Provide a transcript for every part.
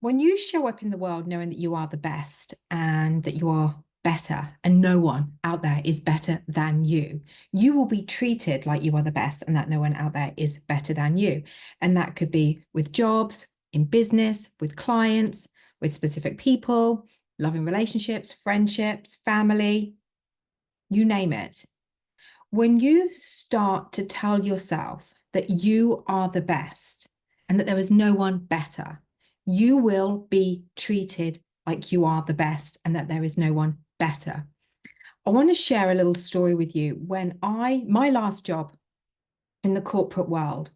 When you show up in the world knowing that you are the best and that you are better and no one out there is better than you will be treated like you are the best and that no one out there is better than you. And that could be with jobs, in business, with clients, with specific people, loving relationships, friendships, family, you name it. When you start to tell yourself that you are the best and that there is no one better, you will be treated like you are the best and that there is no one better. I want to share a little story with you. My last job in the corporate world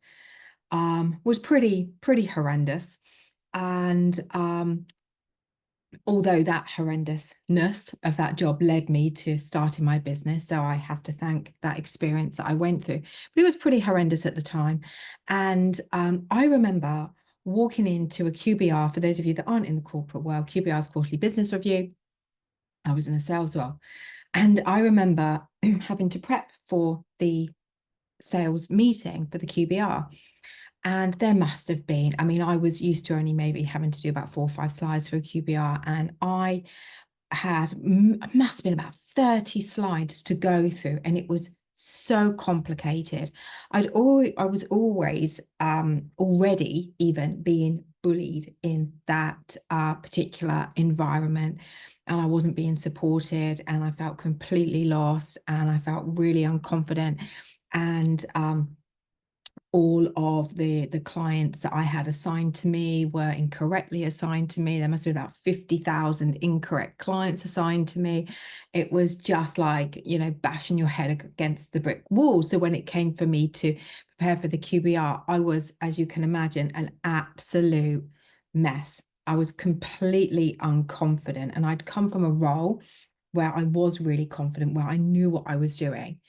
was pretty horrendous. And although that horrendousness of that job led me to starting my business, so I have to thank that experience that I went through, but it was pretty horrendous at the time. And I remember walking into a QBR. For those of you that aren't in the corporate world, QBR's quarterly business review. I was in a sales role, and I remember having to prep for the sales meeting for the QBR. And there must have been, I mean, I was used to only maybe having to do about 4 or 5 slides for a QBR. And I had, must have been about 30 slides to go through. And it was so complicated. I was always already even being bullied in that particular environment. And I wasn't being supported and I felt completely lost and I felt really unconfident. And all of the clients that I had assigned to me were incorrectly assigned to me. There must have been about 50,000 incorrect clients assigned to me. It was just like, bashing your head against the brick wall. So when it came for me to prepare for the QBR, I was, as you can imagine, an absolute mess. I was completely unconfident. And I'd come from a role where I was really confident, where I knew what I was doing,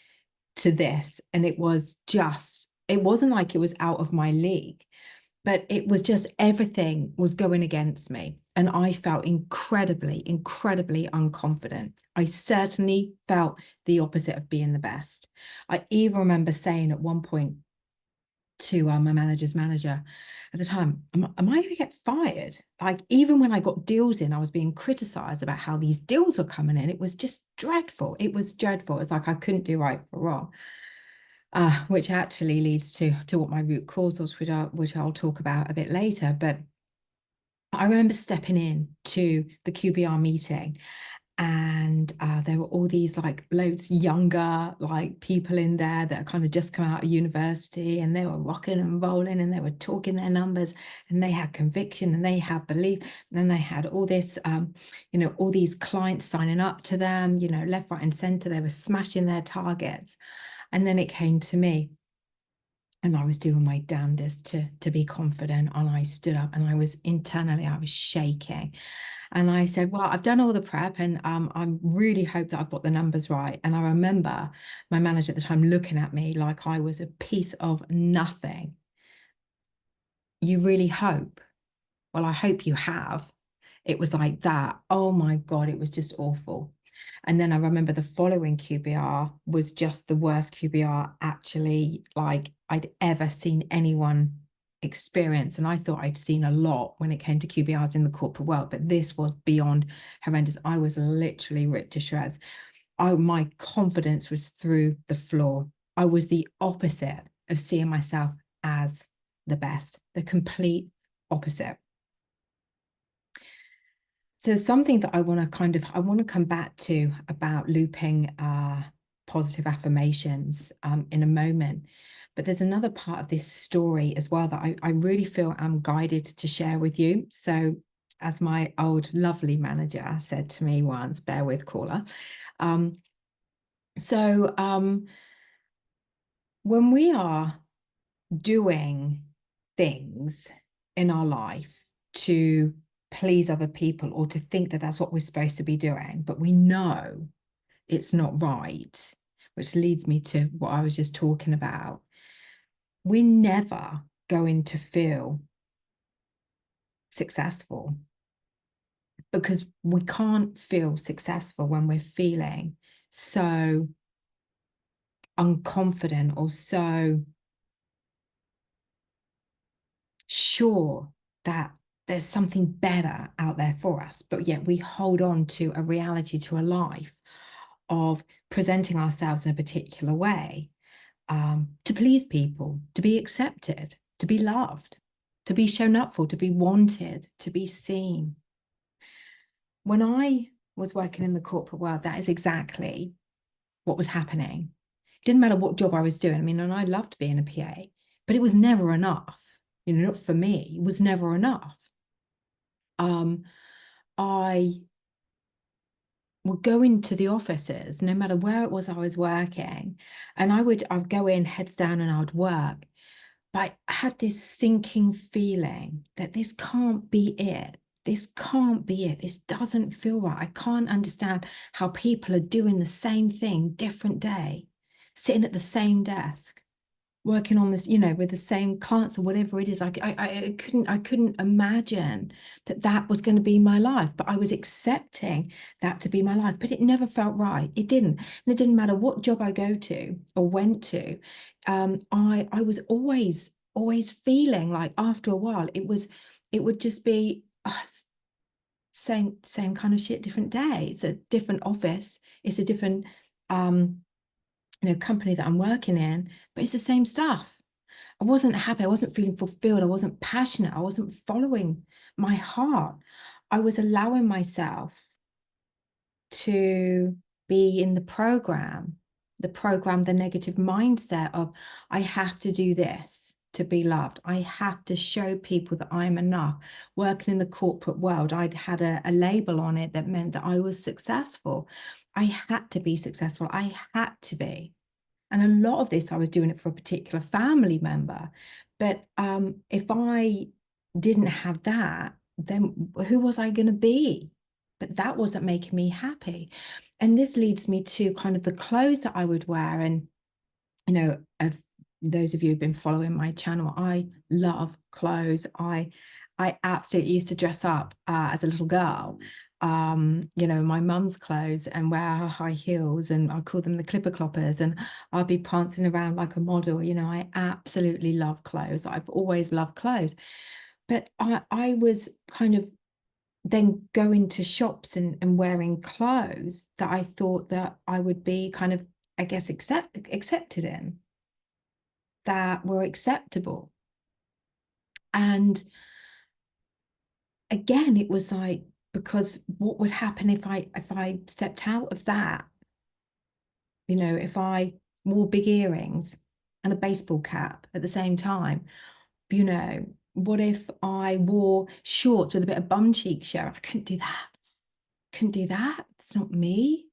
to this. And it wasn't like it was out of my league, but it was just everything was going against me. And I felt incredibly unconfident. I certainly felt the opposite of being the best. I even remember saying at one point to my manager's manager at the time, am I going to get fired? Like, even when I got deals in, I was being criticized about how these deals were coming in. It was just dreadful. It was dreadful. It's like I couldn't do right for wrong. Which actually leads to what my root cause was, which I'll talk about a bit later. But I remember stepping in to the QBR meeting, and there were all these like loads younger like people in there that are kind of just come out of university, and they were rocking and rolling, and they were talking their numbers, and they had conviction, and they had belief. And then they had all this, all these clients signing up to them, left, right, and center. They were smashing their targets. And then it came to me, and I was doing my damnedest to be confident. And I stood up, and I was shaking. And I said, well, I've done all the prep, and I really hope that I've got the numbers right. And I remember my manager at the time looking at me like I was a piece of nothing. You really hope? Well, I hope you have. It was like that. Oh my God, it was just awful. And then I remember the following QBR was just the worst QBR actually like I'd ever seen anyone experience. And I thought I'd seen a lot when it came to QBRs in the corporate world, but this was beyond horrendous. I was literally ripped to shreds. My confidence was through the floor. I was the opposite of seeing myself as the best, the complete opposite. So something that I want to come back to about looping positive affirmations in a moment. But there's another part of this story as well that I really feel I'm guided to share with you. So as my old lovely manager said to me once, bear with caller. Um, so when we are doing things in our life to please other people or to think that that's what we're supposed to be doing, but we know it's not right, which leads me to what I was just talking about. We're never going to feel successful because we can't feel successful when we're feeling so unconfident or so sure that there's something better out there for us, but yet we hold on to a reality, to a life of presenting ourselves in a particular way, to please people, to be accepted, to be loved, to be shown up for, to be wanted, to be seen. When I was working in the corporate world, that is exactly what was happening. It didn't matter what job I was doing. I mean, and I loved being a PA, but it was never enough. You know, not for me. It was never enough. I would go into the offices, no matter where it was I was working, and I'd go in heads down and I would work. But I had this sinking feeling that this can't be it. This can't be it. This doesn't feel right. I can't understand how people are doing the same thing, different day, sitting at the same desk, working on this, you know, with the same clients or whatever it is. I couldn't imagine that that was going to be my life, but I was accepting that to be my life, but it never felt right. It didn't. And it didn't matter what job I go to or went to. I was always feeling like after a while it would just be same kind of shit, different day. It's a different office. It's a different company that I'm working in, but it's the same stuff. I wasn't happy. I wasn't feeling fulfilled. I wasn't passionate. I wasn't following my heart. I was allowing myself to be in the negative mindset of, I have to do this to be loved. I have to show people that I'm enough. Working in the corporate world, I'd had a label on it that meant that I was successful. I had to be successful. I had to be. And a lot of this, I was doing it for a particular family member. But if I didn't have that, then who was I going to be? But that wasn't making me happy. And this leads me to kind of the clothes that I would wear. And, you know, those of you who've been following my channel, I love clothes. I absolutely used to dress up as a little girl, my mum's clothes, and wear her high heels, and I call them the clipper cloppers, and I'll be prancing around like a model. I absolutely love clothes. I've always loved clothes. But I was kind of then going to shops and wearing clothes that I thought that I would be kind of, I guess, accepted in, that were acceptable. And again, it was like, because what would happen if I stepped out of that? If I wore big earrings and a baseball cap at the same time, what if I wore shorts with a bit of bum cheek show? I couldn't do that. Couldn't do that. It's not me.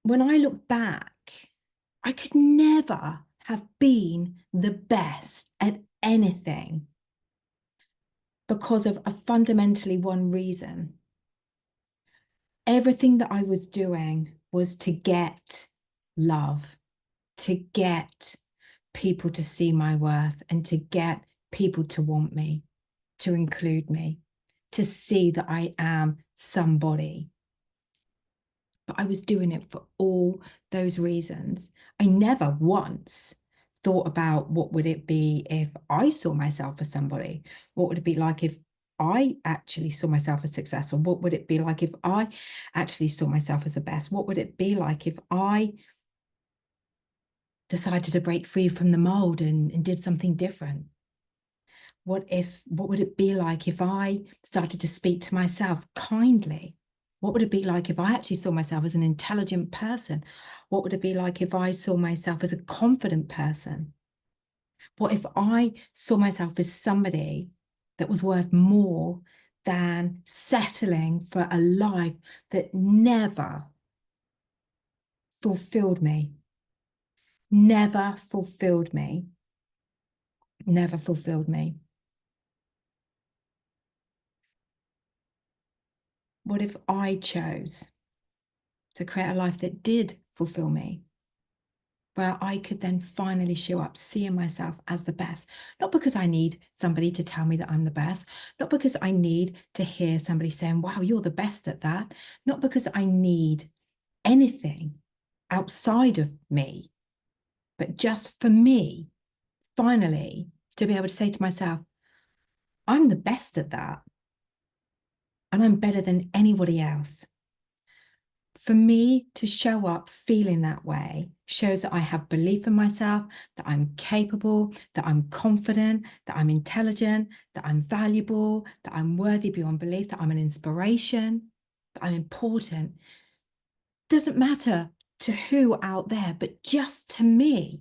When I look back, I could never have been the best at anything because of a fundamentally one reason. Everything that I was doing was to get love, to get people to see my worth, and to get people to want me, to include me, to see that I am somebody. But I was doing it for all those reasons. I never once thought about what would it be if I saw myself as somebody? What would it be like if I actually saw myself as successful? What would it be like if I actually saw myself as the best? What would it be like if I decided to break free from the mold and did something different? What would it be like if I started to speak to myself kindly? What would it be like if I actually saw myself as an intelligent person? What would it be like if I saw myself as a confident person? What if I saw myself as somebody that was worth more than settling for a life that never fulfilled me? Never fulfilled me. Never fulfilled me. What if I chose to create a life that did fulfill me, where I could then finally show up seeing myself as the best? Not because I need somebody to tell me that I'm the best, not because I need to hear somebody saying, wow, you're the best at that, not because I need anything outside of me, but just for me, finally, to be able to say to myself, I'm the best at that. And I'm better than anybody else. For me to show up feeling that way shows that I have belief in myself, that I'm capable, that I'm confident, that I'm intelligent, that I'm valuable, that I'm worthy beyond belief, that I'm an inspiration, that I'm important. Doesn't matter to who out there, but just to me.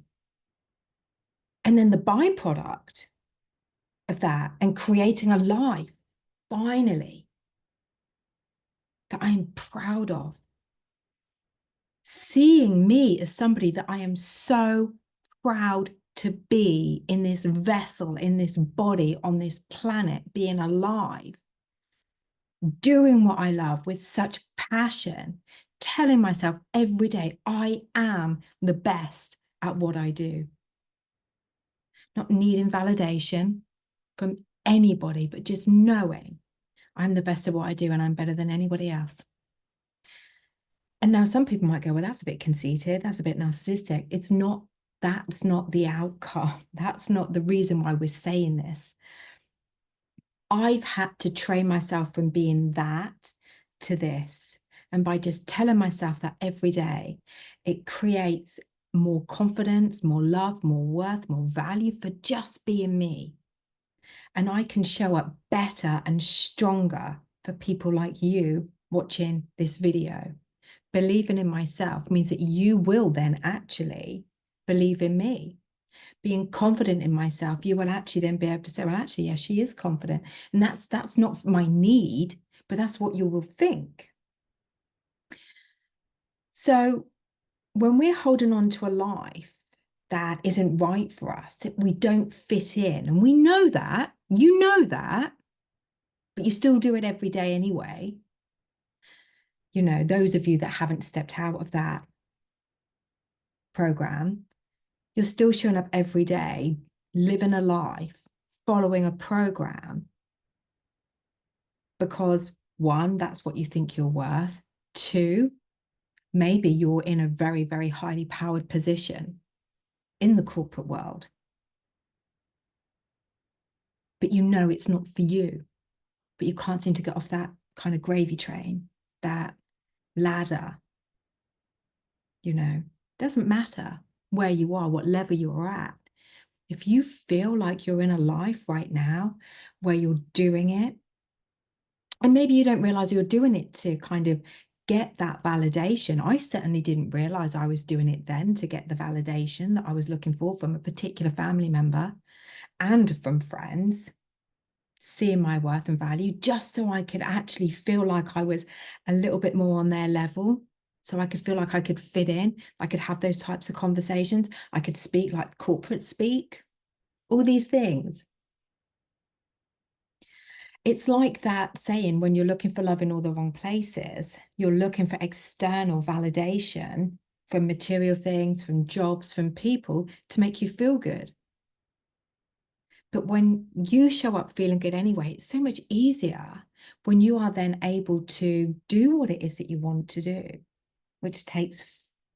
And then the byproduct of that and creating a life, finally, that I'm proud of. Seeing me as somebody that I am so proud to be in this vessel, in this body, on this planet, being alive, doing what I love with such passion, telling myself every day, I am the best at what I do. Not needing validation from anybody, but just knowing I'm the best at what I do and I'm better than anybody else. And now some people might go, well, that's a bit conceited. That's a bit narcissistic. It's not, that's not the outcome. That's not the reason why we're saying this. I've had to train myself from being that to this. And by just telling myself that every day, it creates more confidence, more love, more worth, more value for just being me. And I can show up better and stronger for people like you watching this video. Believing in myself means that you will then actually believe in me. Being confident in myself, you will actually then be able to say, well, actually, yes, she is confident. And that's not my need, but that's what you will think. So when we're holding on to a life that isn't right for us, that we don't fit in, and we know that, you know that, but you still do it every day anyway. You know, those of you that haven't stepped out of that program, you're still showing up every day, living a life, following a program, because one, that's what you think you're worth. Two, maybe you're in a very, very highly powered position in the corporate world, but you know it's not for you, but you can't seem to get off that kind of gravy train, that ladder. You know, doesn't matter where you are, what level you're at. If you feel like you're in a life right now where you're doing it, and maybe you don't realize you're doing it to kind of get that validation. I certainly didn't realize I was doing it then to get the validation that I was looking for from a particular family member and from friends, seeing my worth and value, just so I could actually feel like I was a little bit more on their level. So I could feel like I could fit in, I could have those types of conversations, I could speak like corporate speak, all these things. It's like that saying, when you're looking for love in all the wrong places, you're looking for external validation from material things, from jobs, from people to make you feel good. But when you show up feeling good anyway, it's so much easier when you are then able to do what it is that you want to do, which takes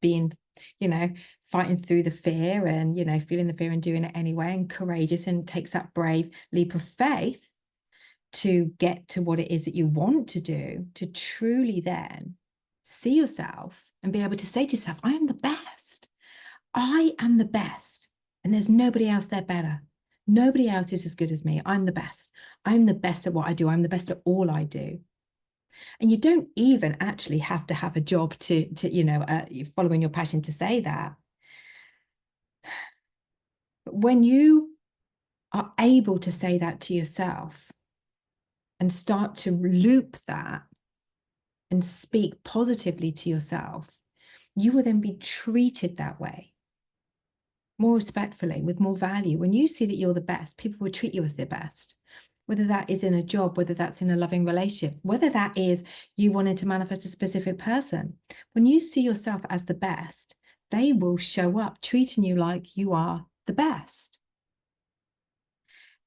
being, you know, fighting through the fear and, you know, feeling the fear and doing it anyway, and courageous, and takes that brave leap of faith to get to what it is that you want to do, to truly then see yourself and be able to say to yourself, I am the best. I am the best. And there's nobody else there better. Nobody else is as good as me. I'm the best. I'm the best at what I do. I'm the best at all I do. And you don't even actually have to have a job to you know, following your passion to say that. But when you are able to say that to yourself and start to loop that and speak positively to yourself, you will then be treated that way, more respectfully, with more value. When you see that you're the best, people will treat you as their best, whether that is in a job, whether that's in a loving relationship, whether that is you wanting to manifest a specific person. When you see yourself as the best, they will show up treating you like you are the best.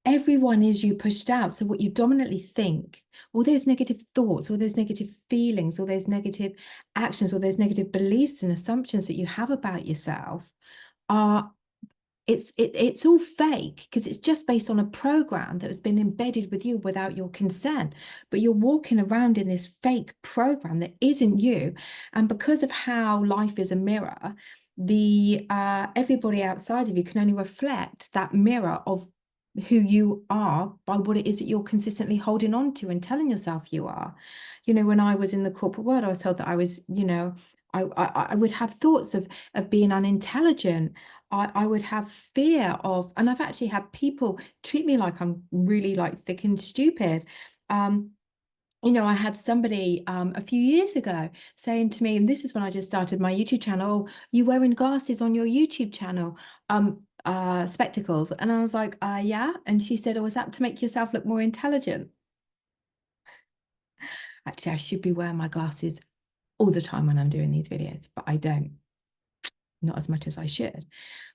Everyone is you pushed out. So what you dominantly think, all those negative thoughts, all those negative feelings, all those negative actions, all those negative beliefs and assumptions that you have about yourself are it's all fake because it's just based on a program that has been embedded with you without your consent. But you're walking around in this fake program that isn't you. And because of how life is a mirror, the everybody outside of you can only reflect that mirror of who you are by what it is that you're consistently holding on to and telling yourself you are. When I was in the corporate world, I was told that I was, I would have thoughts of being unintelligent. I would have fear of, and I've actually had people treat me like I'm really like thick and stupid. I had somebody a few years ago saying to me, and this is when I just started my YouTube channel, "Oh, you wearing glasses on your YouTube channel, spectacles." And I was like, yeah. And she said, "Oh, is that to make yourself look more intelligent?" Actually, I should be wearing my glasses all the time when I'm doing these videos, but I don't, not as much as I should.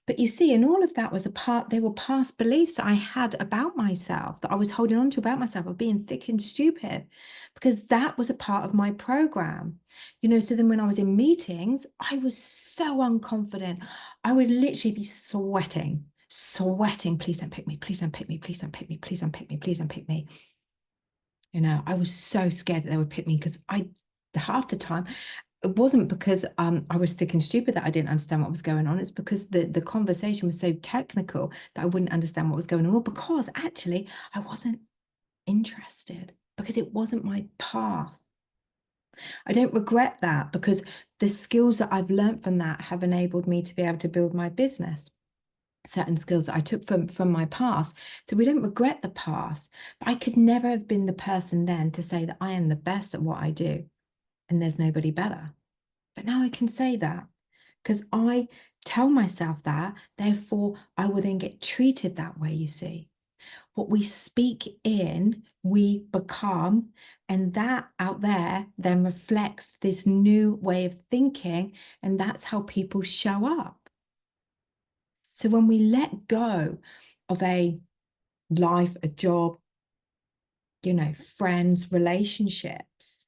But you see, and all of that was they were past beliefs that I had about myself, that I was holding on to about myself, of being thick and stupid, because that was a part of my program. So then when I was in meetings, I was so unconfident. I would literally be sweating. Please don't pick me. Please don't pick me. Please don't pick me. Please don't pick me. Please don't pick me. I was so scared that they would pick me because half the time, it wasn't because I was thick and stupid that I didn't understand what was going on. It's because the conversation was so technical that I wouldn't understand what was going on, or because actually I wasn't interested, because it wasn't my path. I don't regret that, because the skills that I've learned from that have enabled me to be able to build my business. Certain skills that I took from my past. So we don't regret the past, but I could never have been the person then to say that I am the best at what I do and there's nobody better. But now I can say that because I tell myself that, therefore I will then get treated that way, you see. What we speak in, we become, and that out there then reflects this new way of thinking, and that's how people show up. So when we let go of a life, a job, friends, relationships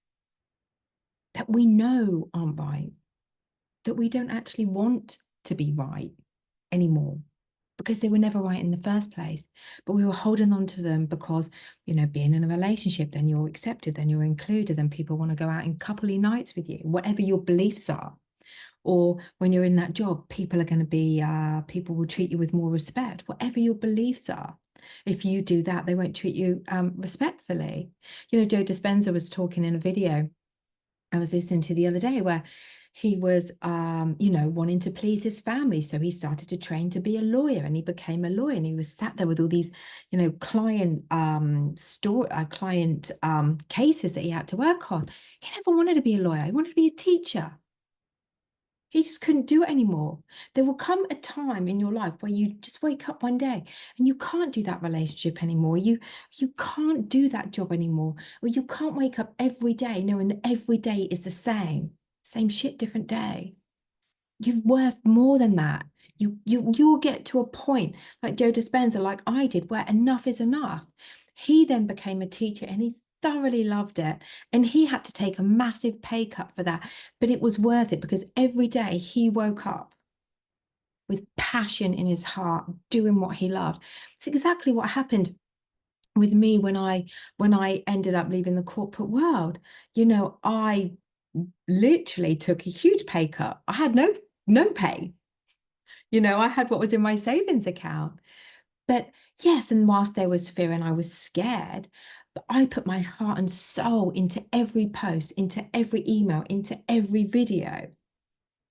that we know aren't right, that we don't actually want to be right anymore because they were never right in the first place. But we were holding on to them because, being in a relationship, then you're accepted, then you're included, then people want to go out in coupley nights with you, whatever your beliefs are. Or when you're in that job, people are going to be, people will treat you with more respect, whatever your beliefs are. If you do that, they won't treat you respectfully. Joe Dispenza was talking in a video I was listening to the other day where he was, wanting to please his family. So he started to train to be a lawyer, and he became a lawyer, and he was sat there with all these, client cases that he had to work on. He never wanted to be a lawyer. He wanted to be a teacher. He just couldn't do it anymore. There will come a time in your life where you just wake up one day and you can't do that relationship anymore. You can't do that job anymore. Or you can't wake up every day knowing that every day is the same. Same shit, different day. You're worth more than that. You'll get to a point like Joe Dispenza, like I did, where enough is enough. He then became a teacher and he thoroughly loved it. And he had to take a massive pay cut for that. But it was worth it because every day he woke up with passion in his heart, doing what he loved. It's exactly what happened with me when I ended up leaving the corporate world. I literally took a huge pay cut. I had no pay. I had what was in my savings account. But yes, and whilst there was fear and I was scared, but I put my heart and soul into every post, into every email, into every video.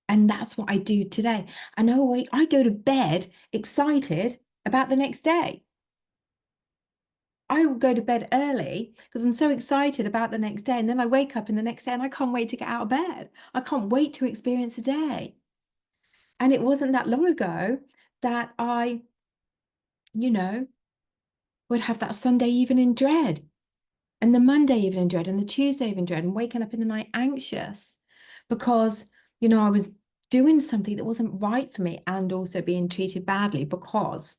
And that's what I do today. And I go to bed excited about the next day. I will go to bed early because I'm so excited about the next day. And then I wake up in the next day and I can't wait to get out of bed. I can't wait to experience a day. And it wasn't that long ago that I, would have that Sunday evening dread and the Monday evening dread and the Tuesday evening dread and waking up in the night anxious because, I was doing something that wasn't right for me and also being treated badly because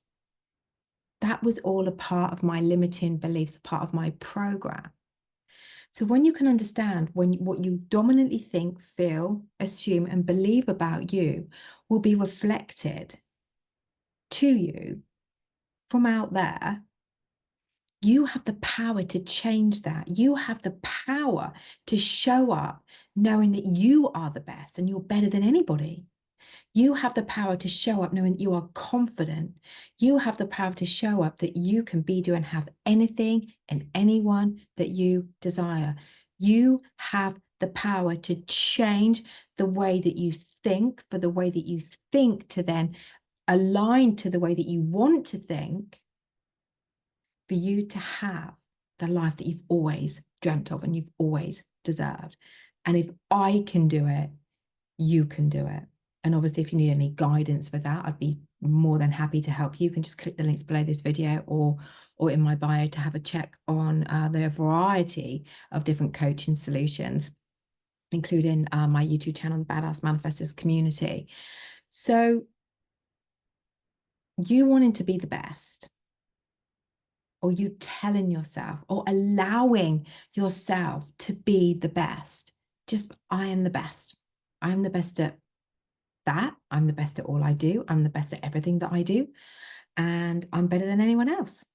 that was all a part of my limiting beliefs, a part of my program. So when you can understand what you dominantly think, feel, assume, and believe about you will be reflected to you from out there, you have the power to change that. You have the power to show up knowing that you are the best and you're better than anybody. You have the power to show up knowing that you are confident. You have the power to show up that you can be, do, and have anything and anyone that you desire. You have the power to change the way that you think, for the way that you think to then align to the way that you want to think, for you to have the life that you've always dreamt of and you've always deserved. And if I can do it, you can do it. And obviously, if you need any guidance for that, I'd be more than happy to help you. You can just click the links below this video or in my bio to have a check on the variety of different coaching solutions, including my YouTube channel, the Badass Manifestors Community. So you wanting to be the best, or you telling yourself or allowing yourself to be the best, just, I am the best. I am the best at that. I'm the best at all I do. I'm the best at everything that I do. And I'm better than anyone else.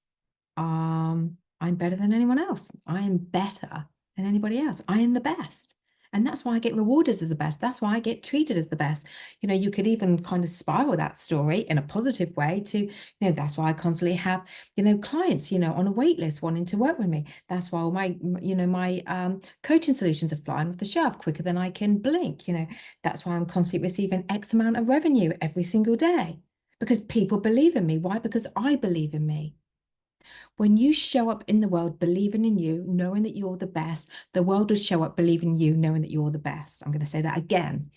I'm better than anyone else. I am better than anybody else. I am the best. And that's why I get rewarded as the best. That's why I get treated as the best. You know, you could even kind of spiral that story in a positive way to, you know, that's why I constantly have, you know, clients, you know, on a wait list wanting to work with me. That's why all my, you know, my coaching solutions are flying off the shelf quicker than I can blink. You know, that's why I'm constantly receiving X amount of revenue every single day, because people believe in me. Why? Because I believe in me. When you show up in the world believing in you, knowing that you're the best, the world will show up believing in you, knowing that you're the best. I'm going to say that again.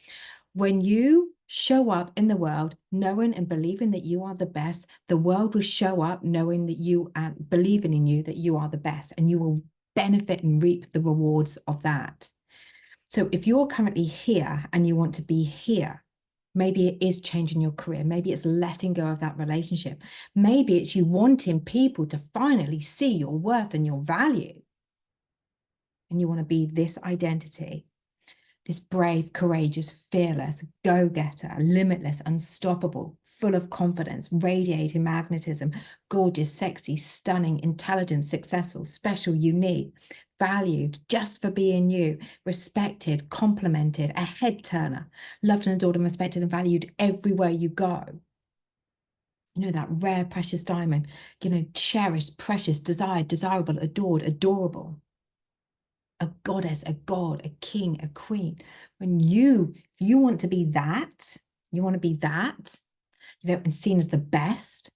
When you show up in the world knowing and believing that you are the best, the world will show up knowing that you and believing in you, that you are the best, and you will benefit and reap the rewards of that. So if you're currently here and you want to be here, maybe it is changing your career. Maybe it's letting go of that relationship. Maybe it's you wanting people to finally see your worth and your value. And you want to be this identity, this brave, courageous, fearless, go-getter, limitless, unstoppable, full of confidence, radiating magnetism, gorgeous, sexy, stunning, intelligent, successful, special, unique, valued just for being you, respected, complimented, a head turner, loved and adored and respected and valued everywhere you go. You know, that rare, precious diamond, you know, cherished, precious, desired, desirable, adored, adorable. A goddess, a god, a king, a queen. When if you want to be that, you want to be that, you know, and seen as the best,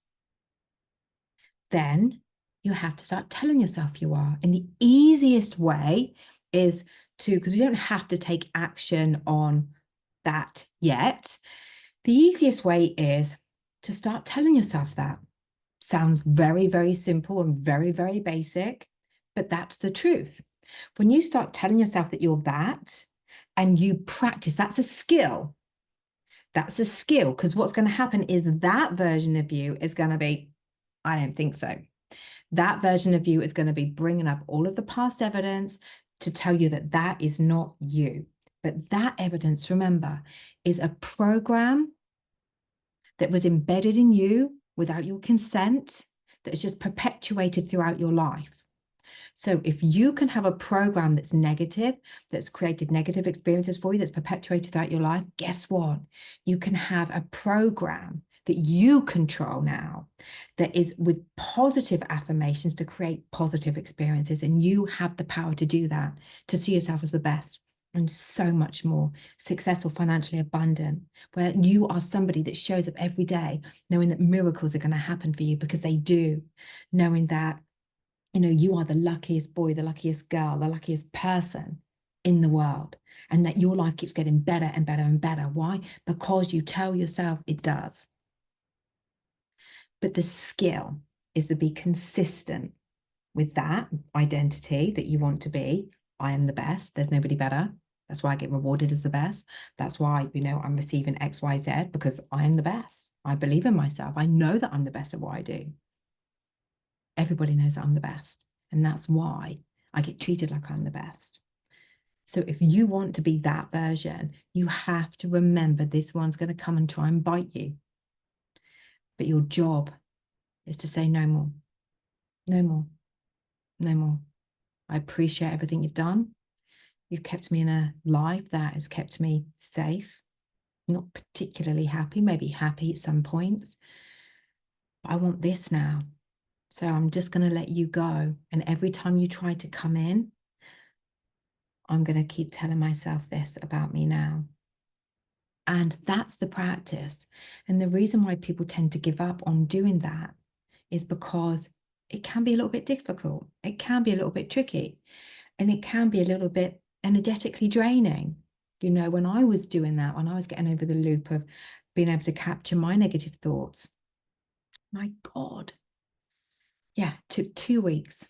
then you have to start telling yourself you are. And the easiest way is because we don't have to take action on that yet. The easiest way is to start telling yourself that. Sounds very, very simple and very, very basic, but that's the truth. When you start telling yourself that you're that and you practice, that's a skill. That's a skill, because what's going to happen is that version of you is going to be, I don't think so. That version of you is going to be bringing up all of the past evidence to tell you that that is not you. But that evidence, remember, is a program that was embedded in you without your consent, that is just perpetuated throughout your life. So if you can have a program that's negative, that's created negative experiences for you, that's perpetuated throughout your life, guess what? You can have a program that you control now that is with positive affirmations to create positive experiences. And you have the power to do that, to see yourself as the best and so much more, successful, financially abundant, where you are somebody that shows up every day knowing that miracles are going to happen for you, because they do, knowing that, you know, you are the luckiest boy, the luckiest girl, the luckiest person in the world, and that your life keeps getting better and better and better. Why? Because you tell yourself it does. But the skill is to be consistent with that identity that you want to be. I am the best. There's nobody better. That's why I get rewarded as the best. That's why, you know, I'm receiving X, Y, Z, because I am the best. I believe in myself. I know that I'm the best at what I do. Everybody knows that I'm the best. And that's why I get treated like I'm the best. So if you want to be that version, you have to remember this one's going to come and try and bite you. But your job is to say no more, no more, no more. I appreciate everything you've done. You've kept me in a life that has kept me safe, not particularly happy, maybe happy at some points. But I want this now. So I'm just going to let you go. And every time you try to come in, I'm going to keep telling myself this about me now. And that's the practice. And the reason why people tend to give up on doing that is because it can be a little bit difficult. It can be a little bit tricky. And it can be a little bit energetically draining. You know, when I was doing that, when I was getting over the loop of being able to capture my negative thoughts, my God, yeah, it took 2 weeks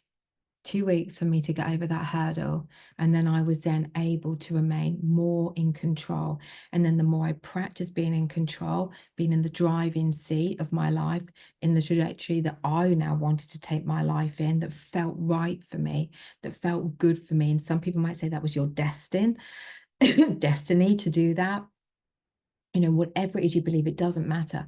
2 weeks for me to get over that hurdle. And then I was then able to remain more in control. And then the more I practiced being in control, being in the driving seat of my life, in the trajectory that I now wanted to take my life in, that felt right for me, that felt good for me. And some people might say that was your destiny to do that. You know, whatever it is you believe, it doesn't matter.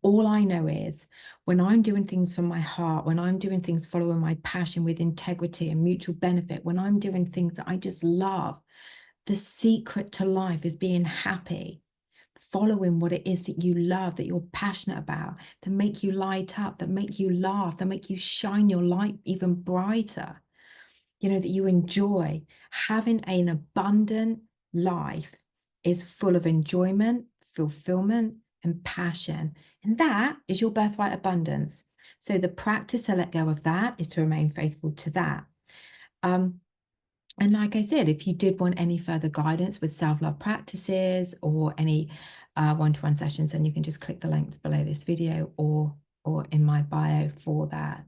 All I know is when I'm doing things from my heart, when I'm doing things following my passion with integrity and mutual benefit, when I'm doing things that I just love, the secret to life is being happy, following what it is that you love, that you're passionate about, that make you light up, that make you laugh, that make you shine your light even brighter. You know, that you enjoy. Having an abundant life is full of enjoyment, fulfillment, and passion. And that is your birthright abundance. So the practice to let go of that is to remain faithful to that. And like I said, if you did want any further guidance with self-love practices or any one-to-one sessions, then you can just click the links below this video or in my bio for that.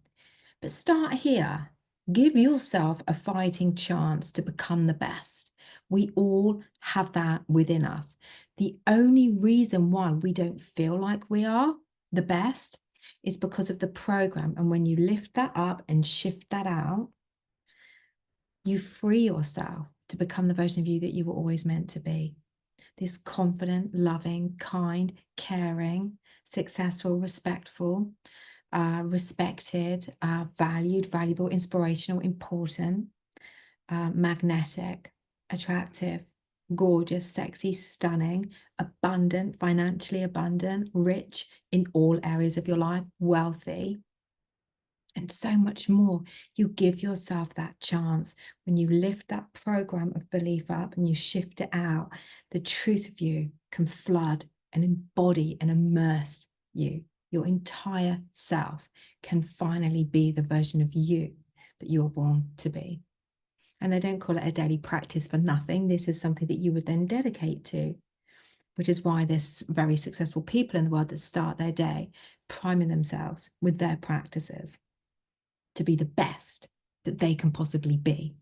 But start here. Give yourself a fighting chance to become the best. We all have that within us. The only reason why we don't feel like we are the best is because of the program. And when you lift that up and shift that out, you free yourself to become the version of you that you were always meant to be. This confident, loving, kind, caring, successful, respectful, respected, valued, valuable, inspirational, important, magnetic, attractive, gorgeous, sexy, stunning, abundant, financially abundant, rich in all areas of your life, wealthy, and so much more. You give yourself that chance when you lift that program of belief up and you shift it out. The truth of you can flood and embody and immerse you. Your entire self can finally be the version of you that you were born to be. And they don't call it a daily practice for nothing. This is something that you would then dedicate to, which is why there's very successful people in the world that start their day priming themselves with their practices to be the best that they can possibly be.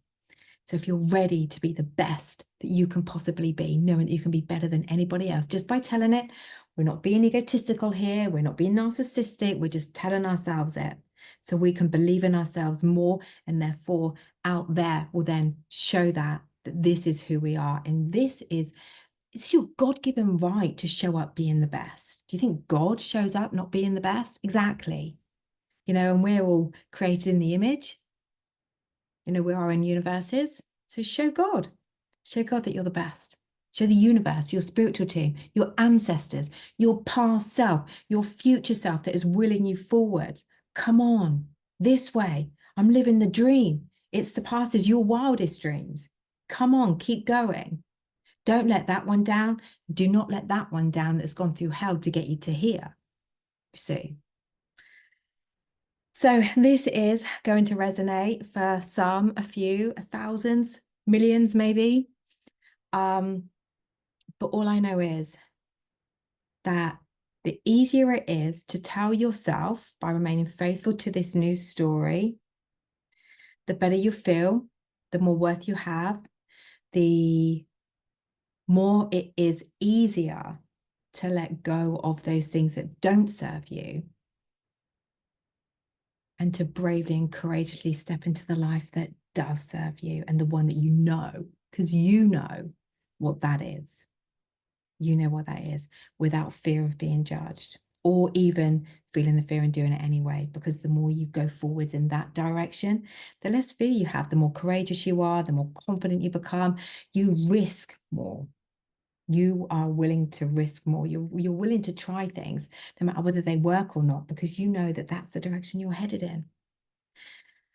So if you're ready to be the best that you can possibly be, knowing that you can be better than anybody else, just by telling it, we're not being egotistical here, we're not being narcissistic, we're just telling ourselves it. So we can believe in ourselves more, and therefore out there will then show that this is who we are. And it's your God-given right to show up being the best. Do you think God shows up not being the best? Exactly. You know, and we're all created in the image. You know, we are in universes. So show God that you're the best. Show the universe, your spiritual team, your ancestors, your past self, your future self that is willing you forward. Come on, this way. I'm living the dream. It surpasses your wildest dreams. Come on, keep going. Don't let that one down. Do not let that one down that's gone through hell to get you to here. You see. So this is going to resonate for some, a few, thousands, millions maybe. But all I know is that the easier it is to tell yourself by remaining faithful to this new story, the better you feel, the more worth you have, the more it is easier to let go of those things that don't serve you, and to bravely and courageously step into the life that does serve you, and the one that you know, because you know what that is. You know what that is without fear of being judged. or even feeling the fear and doing it anyway, because the more you go forwards in that direction, the less fear you have, the more courageous you are, the more confident you become. You risk more. You are willing to risk more. You're willing to try things, no matter whether they work or not, because you know that that's the direction you're headed in.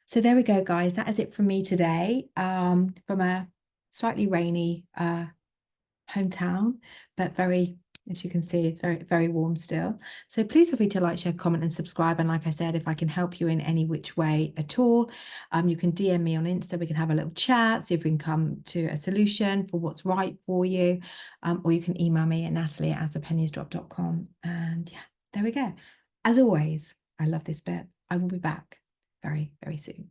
So there we go, guys. That is it from me today, from a slightly rainy hometown, but very, as you can see, it's very, very warm still. So please feel free to like, share, comment, and subscribe. And like I said, if I can help you in any which way at all, you can DM me on Insta. We can have a little chat, see if we can come to a solution for what's right for you. Or you can email me at natalie@thepenniesdrop.com. And yeah, there we go. As always, I love this bit. I will be back very, very soon.